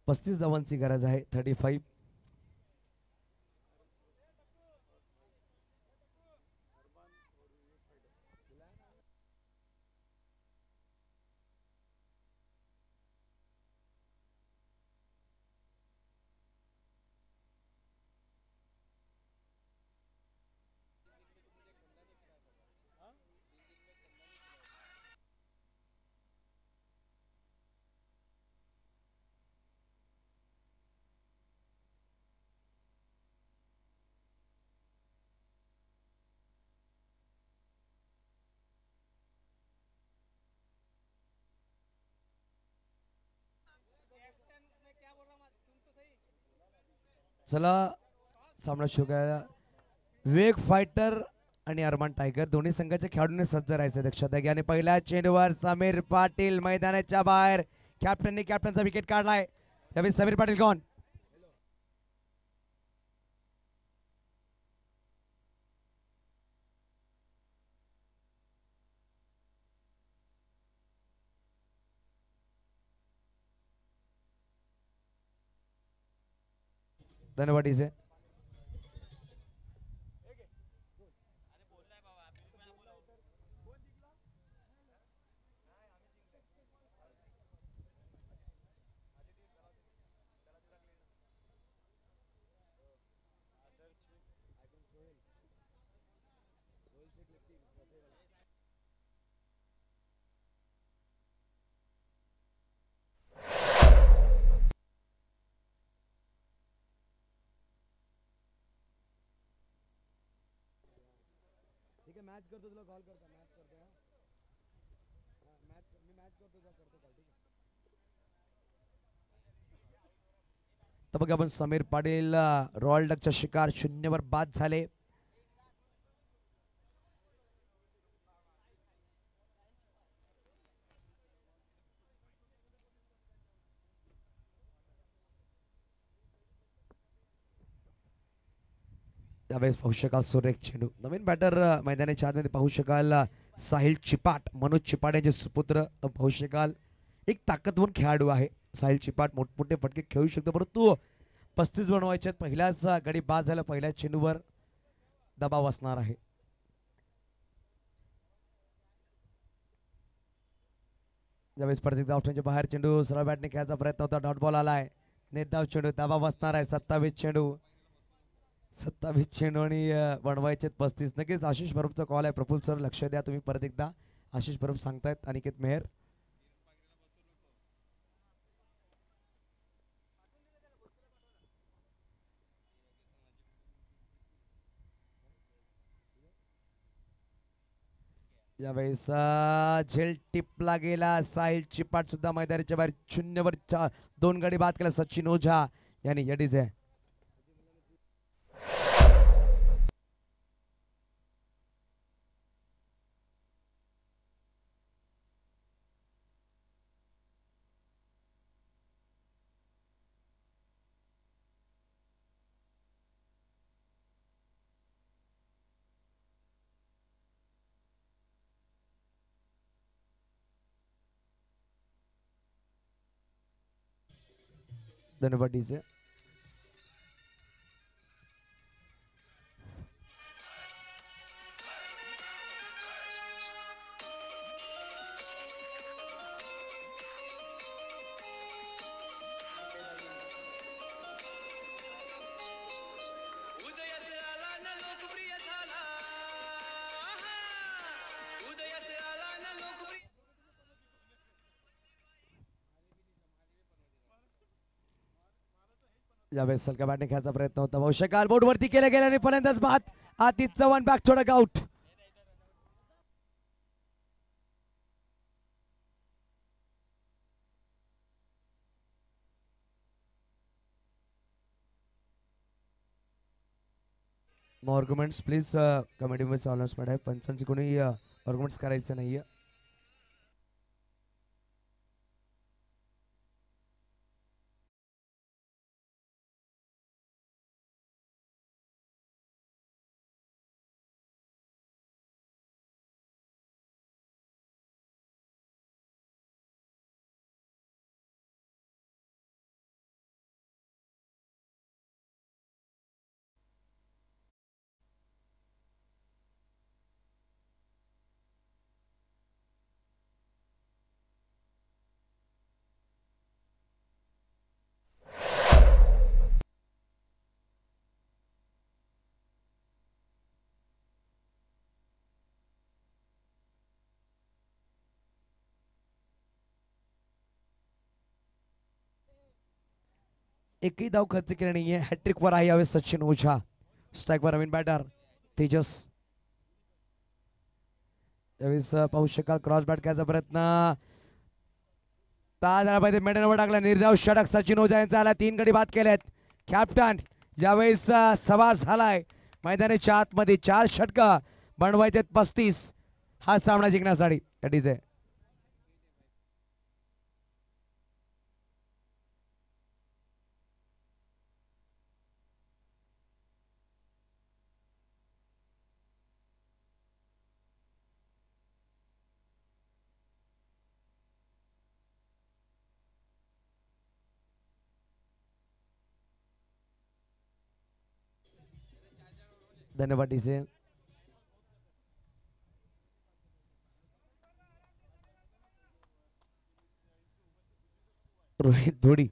35 धावांची गरज आहे. 35. चला सामना सुरू करायला. वेग फायटर आणि अरमान टायगर दोन्ही संघाच्या खेळाडूंनी सज्ज राहायचं लक्षात घ्या. आणि पहिल्या चेंडूवर समीर पाटील मैदानाच्या बाहेर. कॅप्टनने कॅप्टनचा विकेट काढलाय. त्यावेळी समीर पाटील गॉन. धन्यवाद इसे. ठीक आहे, मॅच करतो, तुला कॉल करतो. मॅच करतो. मी मॅच करतो, तुला करतो कॉल. ठीक आहे. तर बघा आपण समीर पाटील रॉयल डकचा शिकार 0वर बाद झाले. त्यावेळेस पाहू शकाल सुरेख चेंडू. नवीन बॅटर मैदानाच्या आतमध्ये पाहू शकाल साहिल चिपाट, मनोज चिपाट यांचे सुपुत्र पाहू शकाल. एक ताकदवर खेळाडू आहे साहिल चिपाट. मोठमोठे फटके खेळू शकतो, परंतु 35 बनवायचे आहेत. पहिल्याच गडी बाद झाला. पहिल्या चेंडूवर दबाव असणार आहे. ज्यावेळेस प्रत्येक धावच्या बाहेर चेंडू सरळ बॅटने खेळायचा प्रयत्न होता. डॉट बॉल आलाय. नेट धाव चेंडू, दबाव असणार आहे. 27 चेंडू. 27 चेंडू आणि बनवायचे 35. नक्कीच आशिष बरोबरचा कॉल आहे. प्रफुल्ल सर लक्ष द्या तुम्ही परत एकदा. आशिष बरोबर सांगतायत अनिकेत मेहर. यावेळेस झेल टिपला गेला. साहिल चिपाट सुद्धा मैदानाच्या बाहेर. 0वर 2 गडी बाद केला सचिन ओझा यांनी. यडीज आहे. धन्यवाद डीजे. यावेळेस सलका बॅटने खेळायचा प्रयत्न होता. पाहू शकाल बोर्डवरती केला गेला आणि फलंदाज बाद. आतिथ चव्हाण बॅक थोडा आउट. आर्ग्युमेंट्स प्लीज कमिटी मध्ये अनाउन्समेंट आहे. पंचांची कोणी आर्ग्युमेंट्स करायचं नाहीये. एकही धाव खर्च केला नाहीये. हॅट्रिक वर आहे यावेळेस सचिन ओझा. स्ट्राईक वर नवीन बॅटर तेजस. यावेळेस पाहू शकाल क्रॉस बॅट करायचा प्रयत्न झाला पाहिजे. मेडनवर टाकला निर्धाव षटक सचिन ओझा यांचा आला. 3 गडी बाद केलेत. कॅप्टन ज्यावेळेस सवार झालाय मैदानाच्या आतमध्ये 4 षटकं बनवायचे 35 हा सामना जिंकण्यासाठी. डीजे धन्यवाद डीजे. रोहित धोडी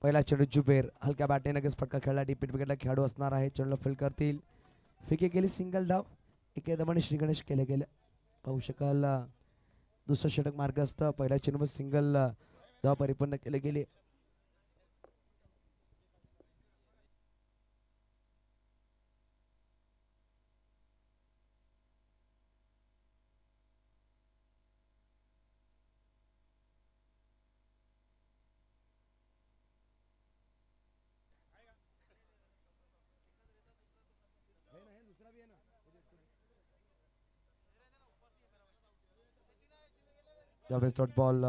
पहिला चेंडू जुबेर हलक्या बॅटने लगेच फटका खेळला. डीपीट विकेटला खेळाडू असणार आहे. चेंडूला फील्ड करतील. फिके केली सिंगल धाव. एके दमाने श्री गणेश केले गेले. पाहू शकाल दुसरं षटक मार्ग असतं. पहिल्या चेंडूवर सिंगल धाव परिपूर्ण केले गेले. डॉट बॉल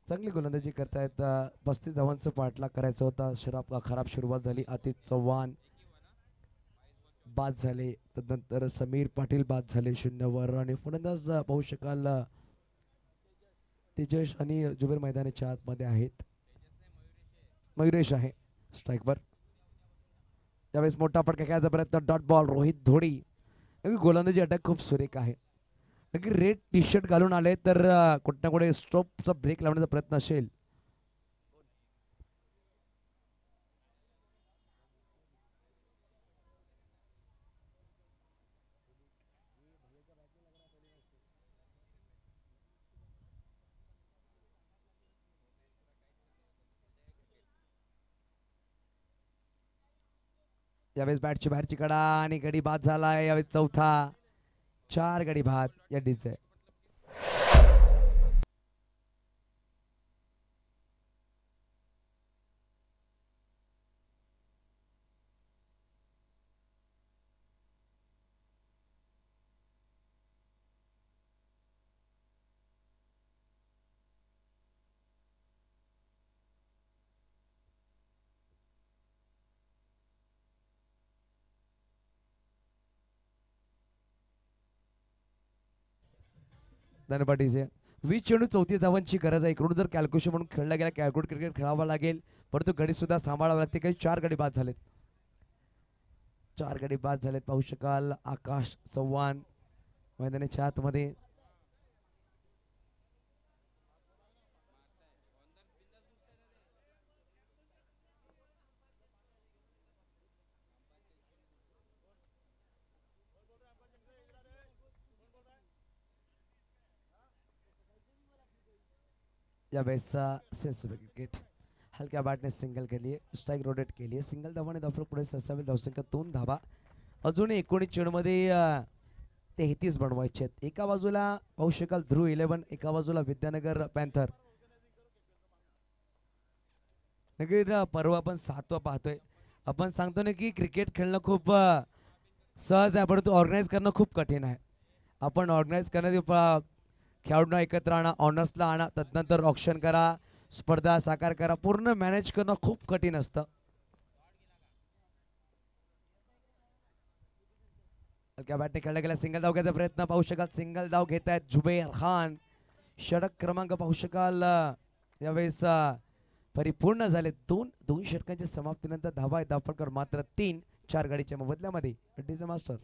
चांगली गोलंदाजी करतायत. 35 धावांचा पाठलाग करायचा होता. खराब सुरुवात झाली. आतिश चव्हाण बाद झाले. तदनंतर समीर पाटील बाद झाले 0 वर. आणि फलंदाज पाहू शकाल तेजस आणि जुबेर मैदानाच्या आतमध्ये आहेत. मयुरेश आहे स्ट्राईकवर. त्यावेळेस मोठा फटका खेळायचा प्रयत्न. Dot ball Rohit Dhodi. गोलंदाजी अटॅक खूप सुरेख आहे. नक्की रेड टी शर्ट घालून आले तर कुठे ना कुठे स्टॉपचा ब्रेक लावण्याचा प्रयत्न असेल. यावेळेस बॅटची बाहेरची कडा आणि गडी बाद झालाय. यावेळेस चौथा. 4 गडी बाद या डीचे. धन्यवाद डीजे. 20 चेंडू 34 धावांची गरज आहे. इकडून जर कॅल्क्युलेशन म्हणून खेळला गेला कॅल्क्युलेट क्रिकेट खेळावा लागेल. परंतु गडी सुद्धा सांभाळावा लागते. काही 4 गडी बाद झालेत. 4 गडी बाद झालेत. पाहू शकाल आकाश चव्हाण मैदानाच्या आतमध्ये. या वैसा सेंसिबल क्रिकेट हलक्या बॅटने सिंगल केली आहे. स्ट्राईक रोटेट केली आहे. सिंगल धावाने धावफलक पुढे सरसावेल. धावसंख्या 2 धावा. अजून 19 चेंडूमध्ये 33 बनवायचे आहेत. एका बाजूला पाहू शकाल ध्रुव 11, एका बाजूला विद्यानगर पॅन्थर. नक्की परवा आपण 7वा पाहतोय. आपण सांगतो ना की क्रिकेट खेळणं खूप सहज आहे परंतु ऑर्गनाईज करणं खूप कठीण आहे. आपण ऑर्गनाईज करण्यात खेळाडूंना एकत्र आणा, ऑनर्सला आणा, तदनंतर ऑक्शन करा, स्पर्धा साकार करा, पूर्ण मॅनेज करणं खूप कठीण असतं. हलक्या बॅटने खेळला गेला. सिंगल धाव घ्यायचा प्रयत्न पाहू शकाल. सिंगल धाव घेत आहेत जुबेर खान. षटक क्रमांक पाहू शकाल यावेळेस परिपूर्ण झाले. दोन षटकांच्या समाप्तीनंतर धावा आहे धावफलकावर मात्र 3. 4 गाडीच्या मोबदल्यामध्ये मास्टर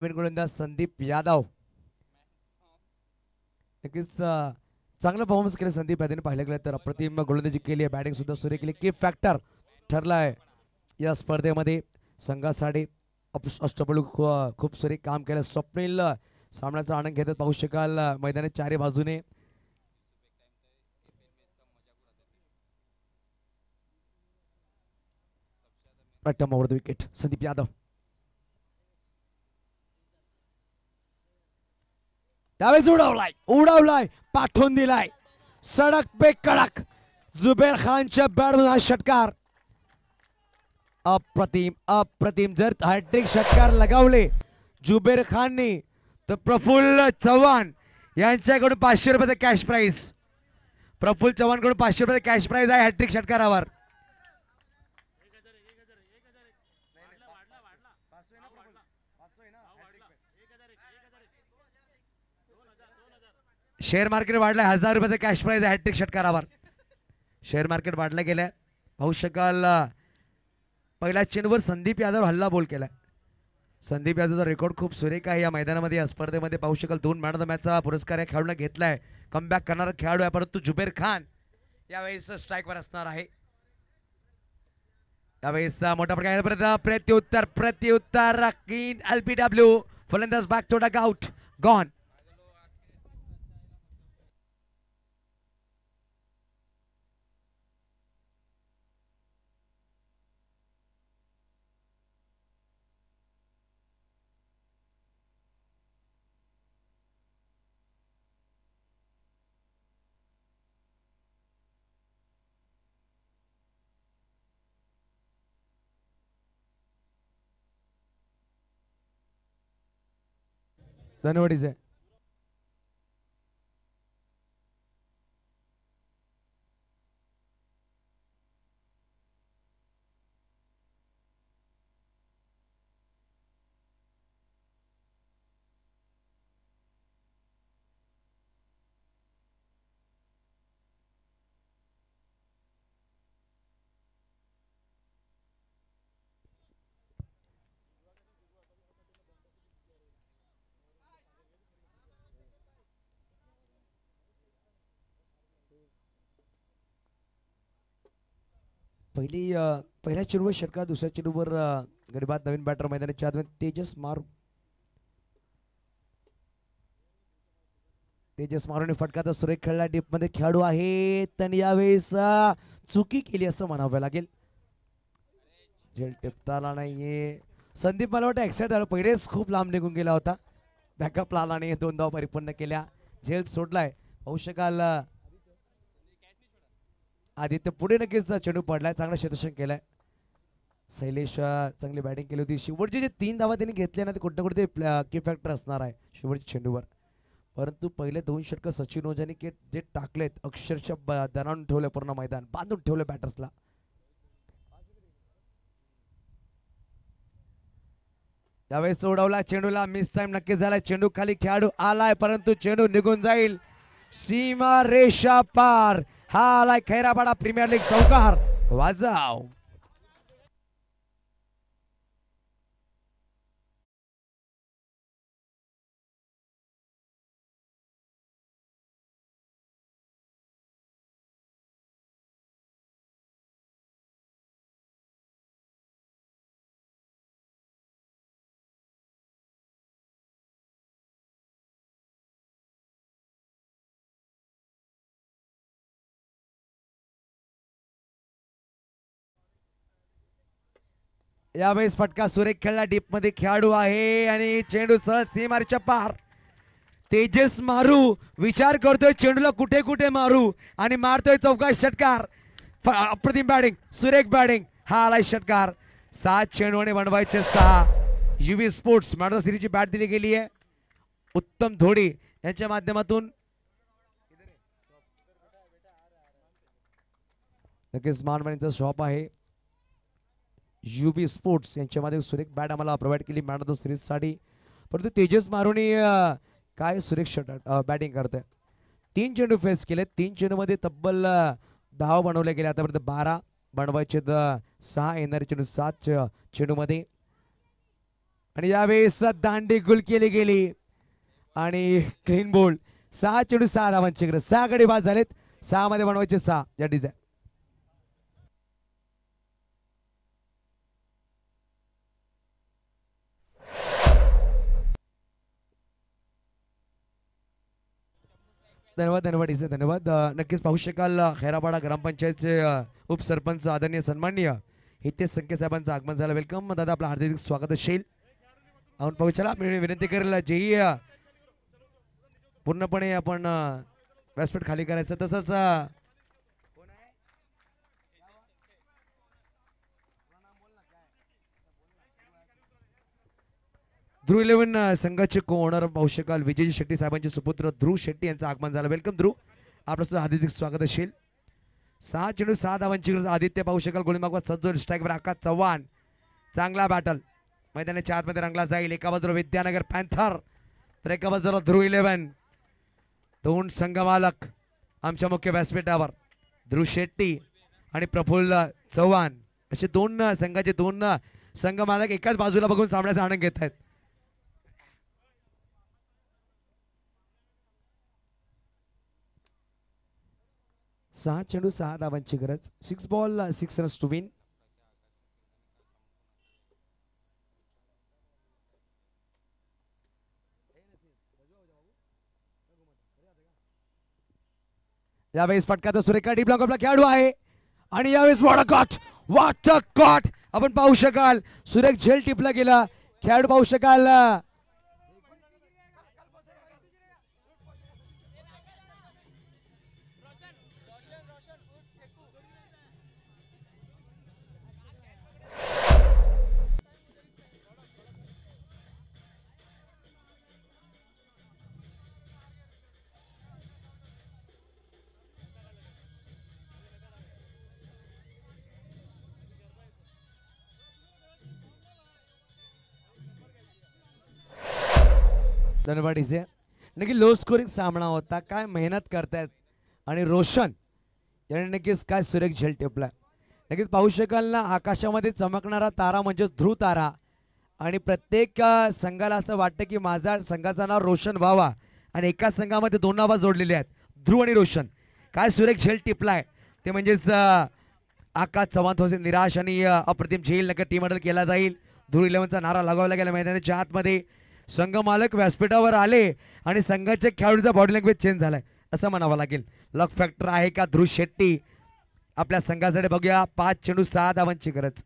नवीन गोलंदाज संदीप यादव नक्कीच चांगलं परफॉर्मन्स केलं संदीप यादवने पाहिलं गेलं तर अप्रतिम गोलंदाजी केली आहे बॅटिंग सुद्धा सुरे केली की फॅक्टर ठरला आहे या स्पर्धेमध्ये संघासाठी अष्टपैलू खूप सुरे काम केलं स्वप्नील सामन्याचा आनंद घेतात पाहू शकाल मैदानात चारी बाजूने विकेट संदीप यादव त्यावेळेस उडवलाय पाठवून दिलाय सडक पे कडक जुबेर खानच्या बॅटमधून हा षटकार अप्रतिम जर हॅट्रिक षटकार लगावले जुबेर खानने तर प्रफुल्ल चव्हाण यांच्याकडून 500 रुपयाचा कॅश प्राइज प्रफुल्ल चव्हाण कडून 500 रुपयाचा कॅश प्राइज आहे हॅट्रिक षटकारावर शेअर मार्केट वाढलाय 1000 रुपयाचा कॅश प्राइज आहे हॅट्रिक षटकारावर शेअर मार्केट वाढलं गेलंय पाहू शकाल पहिल्या चेंडूवर संदीप यादव हल्ला बोल केलाय संदीप यादवचा रेकॉर्ड खूप सुरेख आहे या मैदानामध्ये या स्पर्धेमध्ये पाहू शकाल 2 मॅन ऑफ द मॅचचा पुरस्कार या खेळाडूने घेतलाय कमबॅक करणारा खेळाडू आहे परंतु जुबेर खान यावेळेस स्ट्राईकवर असणार आहे यावेळेस मोठा प्रकार प्रत्युत्तर एलपीडब्ल्यू फलंदाज back to dugout gone धन्यवाद आहे पहिल्या चेंडूवर षटकार दुसऱ्या चेंडूवर गरीबात नवीन बॅटर मैदानाच्या आत तेजस मारून फटकाचा सुरेख खेळला डीप मध्ये खेळाडू आहे आणि यावेळेस चुकी केली असं म्हणावं लागेल झेल टिपता आला नाहीये संदीप मला वाटतं एक्साइट झालं पहिलेच खूप लांब निघून गेला होता बॅकअपला आला नाही 2 धावा परिपूर्ण केल्या झेल सोडलाय पाहू शकाल आदित्य पुढे नक्कीच चेंडू पडलाय चांगला क्षेत्ररक्षण केलाय शैलेश चांगली बॅटिंग केली होती शेवटचे जे 3 धावा त्यांनी घेतल्या ना ते कुठे कुठे की फॅक्टर असणार आहे शेवटच्या चेंडूवर परंतु पहिले 2 षटक सचिन ओझानी जे टाकलेत अक्षरशः दणावून ठेवले पूर्ण मैदान बांधून ठेवले बॅटर्सला यावेळेस सोडवला चेंडूला मिस टाइम नक्कीच झालाय चेंडू खाली खेळाडू आलाय परंतु चेंडू निघून जाईल सीमा रेषा पार हा आलाय खैरापाडा प्रीमियर लीग चौकार वाजाव यावेळेस फटका सुरेख खेळला डीप मध्ये खेळाडू आहे आणि चेंडू सहज सीमारेषेच्या पार तेजस मारू विचार करतोय चेंडूला कुठे कुठे मारू आणि मारतोय चौका षटकार अप्रतिम बॅटिंग सुरेख बॅटिंग हा आलाय षटकार 7 चेंडूने बनवायचे 6 Yuvi sports man of the सिरीजची बॅट दिली गेली आहे उत्तम धोडी यांच्या माध्यमातून नक्कीच मानवानीचा शॉप आहे युबी स्पोर्ट्स यांच्यामध्ये सुरेख बॅट आम्हाला प्रोव्हाइड केली मॅन ऑफ द सिरीज साठी परंतु तेजस मारुनी काय सुरेख शॉट बॅटिंग करते 3 चेंडू फेस केले 3 चेंडूमध्ये तब्बल 10 बनवले गेले आतापर्यंत 12 बनवायचे 6 येणारे चेंडू 7 चेंडूमध्ये आणि यावेळेस दांडी गुल केली गेली आणि क्लीन बोल्ड. 6 चेंडू 6 धावांची गरज. 6 गडी बाद झालेत. 6 मध्ये बनवायचे 6 या डिझाईन. धन्यवाद धन्यवाद इसे धन्यवाद. नक्कीच पाहू शकाल खैरापाडा ग्रामपंचायतचे उपसरपंच आदरणीय सन्माननीय हितेश संके साहेबांचं आगमन झालं. वेलकम दादा, आपलं हार्दिक स्वागत असेल. आपण पाहू. चला मी विनंती करेल जेही पूर्णपणे आपण व्यासपीठ खाली करायचं. तसंच ध्रुव 11 संघाचे ओनर पाहू शकाल विजय शेट्टी साहेबांचे सुपुत्र ध्रुव शेट्टी यांचं आगमन झालं. वेलकम ध्रुव, आपलं सुद्धा हार्दिक स्वागत असेल. 6 चेंडू 6 धावांची गरज. आदित्य पाहू शकाल गोलंदाज सज्ज. स्ट्राईकवर आकाश चव्हाण. चांगला बॅटल मैदानाच्या आतमध्ये रंगला जाईल. एका बाजूला विद्यानगर पॅन्थर तर एका बाजूला ध्रुव 11. दोन संघ मालक आमच्या मुख्य व्यासपीठावर ध्रुव शेट्टी आणि प्रफुल्ल चव्हाण असे दोन संघाचे दोन संघ मालक एकाच बाजूला बघून सामन्याचा आनंद घेत आहेत. सहा चेंडू 6 धावांची गरज. 6 बॉल 6 रन्स टू विन. यावेळेस फटका सुरेखा डी ब्लॉक आपला खेळाडू आहे आणि यावेळेस वॉट अ कॉट आपण पाहू शकाल. सुरेख झेल टिपला गेला. खेळाडू पाहू शकाल धन्यवाद इसे. नक्की लो स्कोरिंग सामना होता. काय मेहनत करतायत आणि रोशन याने नक्कीच काय सुरेख झेल टिपलाय. नक्कीच पाहू शकाल ना आकाशामध्ये चमकणारा तारा म्हणजे ध्रुव तारा आणि प्रत्येक संघाला असं वाटतं की माझा संघाचं नाव रोशन व्हावा आणि एका संघामध्ये दोन नावं जोडलेली आहेत ध्रुव आणि रोशन. काय सुरेख झेल टिपलाय ते म्हणजेच आकाश चव्हाण थोसे निराश आणि अप्रतिम झेल नक्की टीम ऑर्डर केला जाईल. ध्रुव 11चा नारा लगावला गेला. मैदानाच्या आतमध्ये संघ मालक व्यासपीठावर आले आणि संघाच्या खेळाडूचा बॉडी लँग्वेज चेंज झालाय असं म्हणावं लागेल. लक फॅक्टर आहे का ध्रुव शेट्टी आपल्या संघासाठी. बघूया 5 चेंडू 6 धावांची गरज.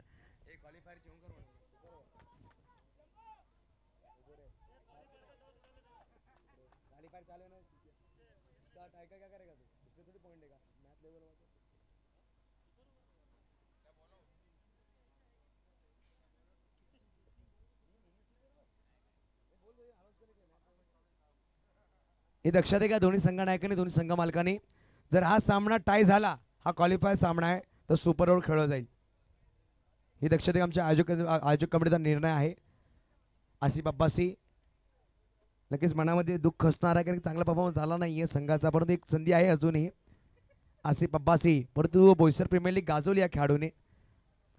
हे लक्षात आहे का दोन्ही संघ नायकांनी दोन्ही संघ मालकांनी जर हा सामना टाय झाला हा क्वालिफायर सामना आहे तर सुपर ओव्हर खेळला जाईल. हे लक्षात आहे आमच्या आयोजक कमिटीचा निर्णय आहे. आसिफ अब्बासी नक्कीच मनामध्ये दुःख असणार आहे कारण चांगला परफॉर्मन्स झाला नाही आहे संघाचा परंतु एक संधी आहे अजूनही. आसिफ अब्बासी परंतु बोईसर प्रीमियर लीग गाजवली या खेळाडूने.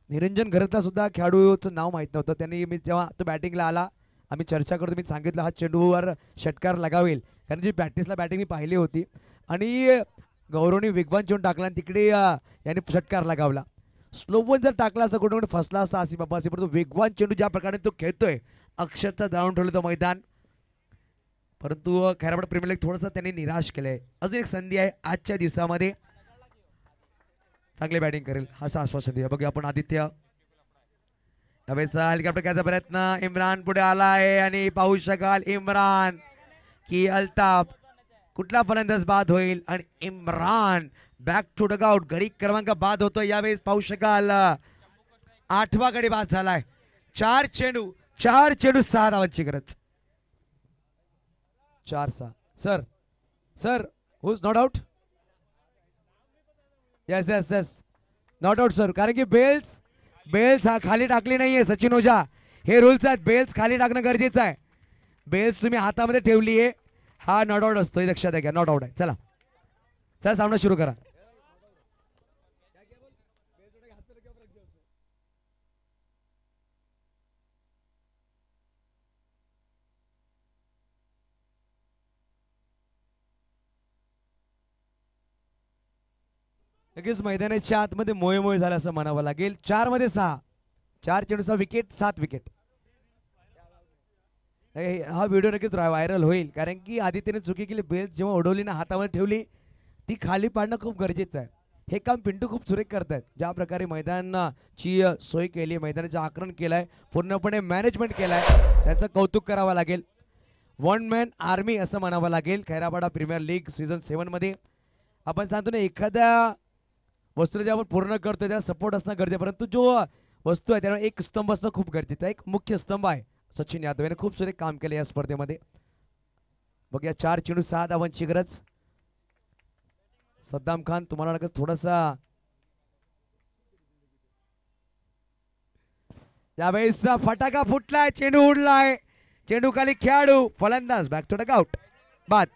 निरंजन घरतला सुद्धा खेळाडूचं नाव माहीत नव्हतं. त्यांनी मी जेव्हा तो बॅटिंगला आला आम्ही चर्चा करतो मी सांगितलं हा चेंडूवर षटकार लगावेल कारण जी प्रॅक्टिसला बॅटिंग मी पाहिली होती आणि गौरवने वेगवान चेंडू टाकला आणि तिकडे याने षटकार लगावला. स्लोवन जर टाकला असं कुठे कुठे फसला असता आसिफ अब्बासी परंतु वेगवान चेंडू ज्या प्रकारे तो खेळतोय अक्षरशः धावून ठेवलं तो मैदान. परंतु खैराबाद प्रीमियर लीग थोडंसं त्यांनी निराश केलंय. अजून एक संधी आहे आजच्या दिवसामध्ये चांगली बॅटिंग करेल असं आश्वासन द्या. बघूया आपण आदित्य हेलिकॉप्टर घ्यायचा प्रयत्न. इम्रान पुढे आला आहे आणि पाहू शकाल इम्रान की अल्ताफ कुठला फलंदाज बाद होईल आणि इम्रान बॅक टू डगआउट गडी क्रमांक बाद होतो. यावेळेस पाहू शकाल 8वा गडी बाद झालाय. 4 चेंडू 6 धावांची गरज. 4-6 sir who's not out. Yes not out sir कारण की बेल्स हा खाली टाकली नाहीये सचिन ओझा. हे रूल्स आहेत. बेल्स खाली टाकणं गरजेचं आहे. बेल्स तुम्ही हातामध्ये ठेवली आहे हा नॉट आउट असतो. लक्षात आहे. नॉट आउट आहे. चला सामना सुरू करा. लगेच मैदानाच्या आतमध्ये मोये मोये झालं असं म्हणावं लागेल. 4 मध्ये 6, 4 चेंडू 6 विकेट, 7 विकेट. हा व्हिडिओ नक्कीच व्हायरल होईल, कारण की आदित्यने चुकी केली. बेल जेव्हा उडवली ना, हातावर ठेवली, ती खाली पाडणं खूप गरजेचं आहे. हे काम पिंटू खूप सुरेख करतायत. ज्या प्रकारे मैदानाची सोय केली, मैदानाचं आकलन केलंय, पूर्णपणे मॅनेजमेंट केलाय, त्याचं कौतुक करावं लागेल. वन मॅन आर्मी असं म्हणावं लागेल. खैरापाडा प्रीमियर लीग सीझन 7 मध्ये आपण सांगतो ना, एखाद्या वस्तूला जे आपण पूर्ण करतोय त्याला सपोर्ट असणं गरजेचं, परंतु जो वस्तू आहे त्याला एक स्तंभ असणं खूप गरजेचं आहे. एक मुख्य स्तंभ आहे. सचिन यादव याने खूप सुरेख काम केले या स्पर्धेमध्ये. बघूया 4 चेंडू 6 धावांची गरज. सद्दाम खान, तुम्हाला लगेच थोडासा यावेळेस फटाका फुटलाय, चेंडू उडलाय, चेंडू खाली, खेळाडू फलंदाज बॅक टू डगआउट, बाद.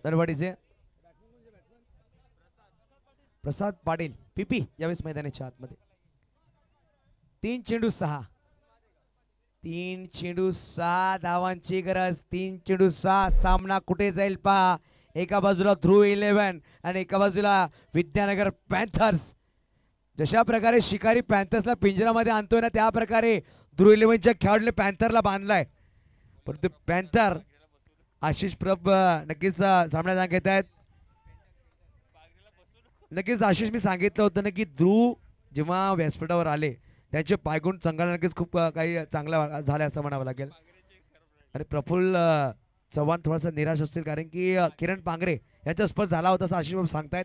दरवाडीचे प्रसाद पाटील पीपी यावेळेस मैदानाच्या आतमध्ये. 3 चेंडू 6, 3 चेंडू 6 धावांची गरज. 3 चेंडू 6. सामना कुठे जाईल पहा. एका बाजूला ध्रुव 11 आणि एका बाजूला विद्यानगर पॅन्थर्स. जशा प्रकारे शिकारी पॅन्थर्सला पिंजरामध्ये आणतोय ना, त्या प्रकारे ध्रुव 11च्या खेळाडूने पॅन्थरला बांधलाय. परंतु पॅन्थर आशिष प्रभ नक्कीच सामना घेत आहेत. नक्कीच आशिष, मी सांगितलं होतं ना की ध्रुव जेव्हा व्यासपीठावर आले त्यांचे पायगुण संघाला नक्कीच खूप काही चांगलं झालं असं म्हणावं लागेल. आणि प्रफुल्ल चव्हाण थोडासा निराश असतील, कारण की किरण पांगरे यांचा स्पर्श झाला होता असं आशिष सांगतायत.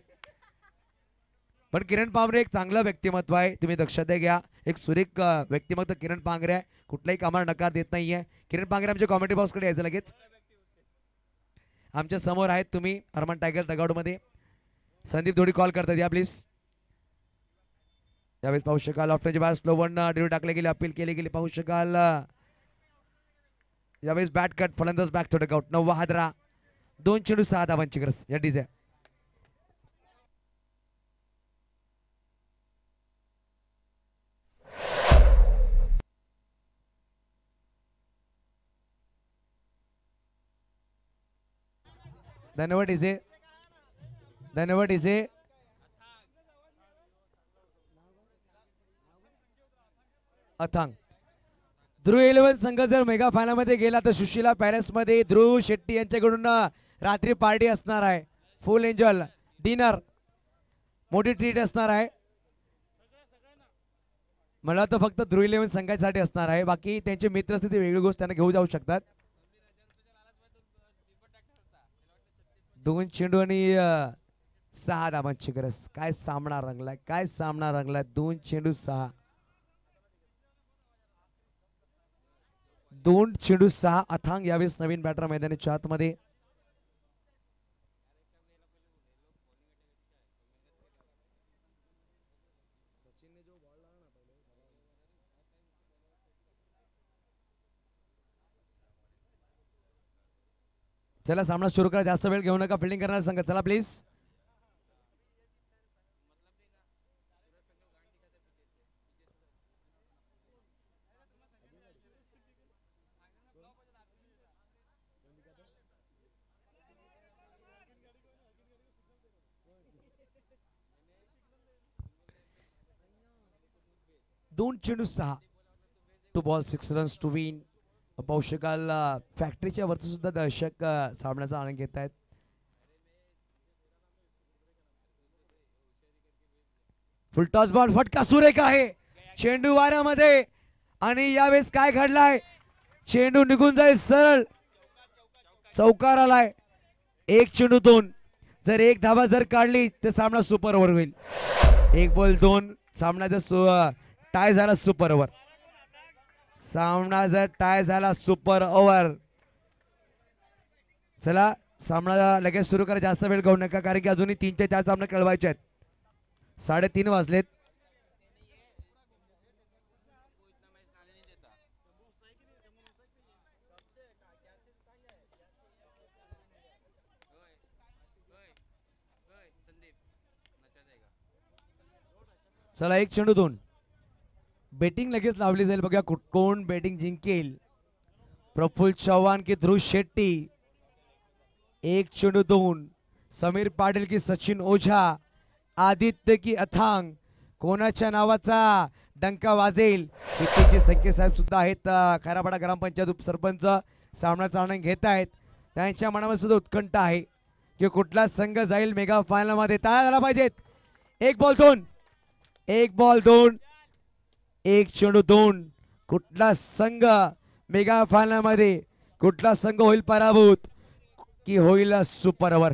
पण किरण पांगरे एक चांगलं व्यक्तिमत्व आहे, तुम्ही दक्षता घ्या. एक सुरेख व्यक्तिमत्व किरण पांगरे आहे, कुठलाही कामाला नकार देत नाहीये. किरण पांगरे आमच्या कॉमेडी बॉक्सकडे यायचं लगेच. आमच्या समोर आहेत तुम्ही अरमान टायगर डगआउट मध्ये. संदीप थोडी कॉल करतात, या प्लीज. यावेळेस पाहू शकाल ऑफ्टरची बार स्लो वन डिव्ही टाकले गेले, अपील केली गेली. पाहू शकाल यावेळेस बॅट कट, फलंदाज बॅक थोडं आउट. 9 हादरा, 2 चेंडू 6 धावांची गरज या डीजे. धन्यवाद इजे, धन्यवाद इजे. अथांग ध्रुव 11 संघ जर मेगा फायनल मध्ये गेला तर सुशीला पॅलेस मध्ये ध्रुव शेट्टी यांच्याकडून रात्री पार्टी असणार आहे. फुल एन्जॉय डिनर, मोठी ट्रीट असणार आहे. मला तर फक्त ध्रुव 11 संघासाठी असणार आहे, बाकी त्यांचे मित्र असतील ते वेगळी गोष्ट त्यांना घेऊन जाऊ शकतात. 2 चेंडू आणि 6 धावांची गरज. काय सामना रंगलाय, काय सामना रंगलाय. 2 चेंडू 6, 2 चेंडू 6. अथांग यावेळेस नवीन बॅटर मैदानाच्या आतमध्ये. चला सामना सुरू करा, जास्त वेळ घेऊ नका. फिल्डिंग करणार संघ, चला प्लीज. दोन चेंडू 6, 2 बॉल 6 रन्स टू विन. पाहू शकाल फॅक्टरीच्या वरती सुद्धा दर्शक सामन्याचा आनंद घेत आहेत. फुलटॉस बॉल, फटका सुरेख आहे, चेंडू वाऱ्यामध्ये. आणि यावेळेस काय घडलाय, चेंडू निघून जाईल सरळ, चौकार आलाय. 1 चेंडू 2. जर 1 धावा जर काढली तर सामना सुपर ओव्हर होईल. 1 बॉल 2. सामना जर टाय झाला सुपर ओव्हर. सामना जर टाय झाला सुपर ओव्हर. चला सामना लगेच सुरू करा, जास्त वेळ घेऊ नका, कारण की अजूनही 3 ते 4 सामने खेळवायचे आहेत. 3:30 वाजलेत. चला एक चेंडू 2. बेटिंग लगेच लावली जाईल बघा कोण बेटिंग जिंकेल. प्रफुल्ल चव्हाण की ध्रुव शेट्टी. एक चेंडू 2. समीर पाटील की सचिन ओझा. आदित्य की अथांग. कोणाच्या नावाचा डंका वाजेल. इथे संख्या साहेब सुद्धा आहेत खैरापाडा ग्रामपंचायत उपसरपंच सामना आनंद घेत आहेत. त्यांच्या मनामध्ये सुद्धा उत्कंठा आहे की कुठला संघ जाईल मेगा फायनल मध्ये. टाळ्या झाला पाहिजेत. 1 बॉल 2. 1 बॉल 2. 1 चेंडू 2. कुठला संघ मेगा फायनल मध्ये, कुठला संघ होईल पराभूत की होईल सुपर ओव्हर.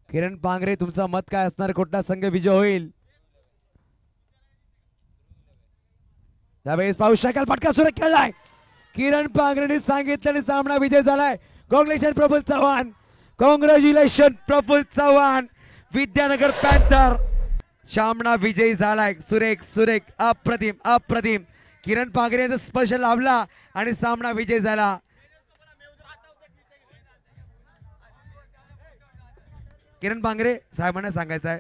किरण पांगरे तुमचं मत काय असणार, कुठला संघ विजय होईल. त्यावेळेस पाहू शकाल फटका सुरेख खेळलाय. किरण पांगरेने सांगितलं आणि सामना विजय झालाय. Congratulation Praful Chavan. Congratulation Praful Chavan. Vidyanagar panther सामना विजयी झालाय. सुरेख सुरेख अप्रतिम अप्रतिम. किरण पांगरेचा स्पर्श लाभला आणि सामना विजय झाला. किरण पांगरे साहेबांना सांगायचं आहे.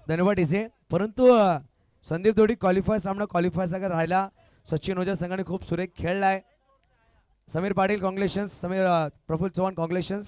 धन्यवाद इसे. परंतु संदीप दोडी क्वालिफायर सामना क्वालिफायर संघ राहिला. सचिन ओझा संघाने खूप सुरेख खेळलाय. समीर पाटील कॉंग्रॅच्युलेशन्स. प्रफुल्ल चव्हाण कॉंग्रॅच्युलेशन्स.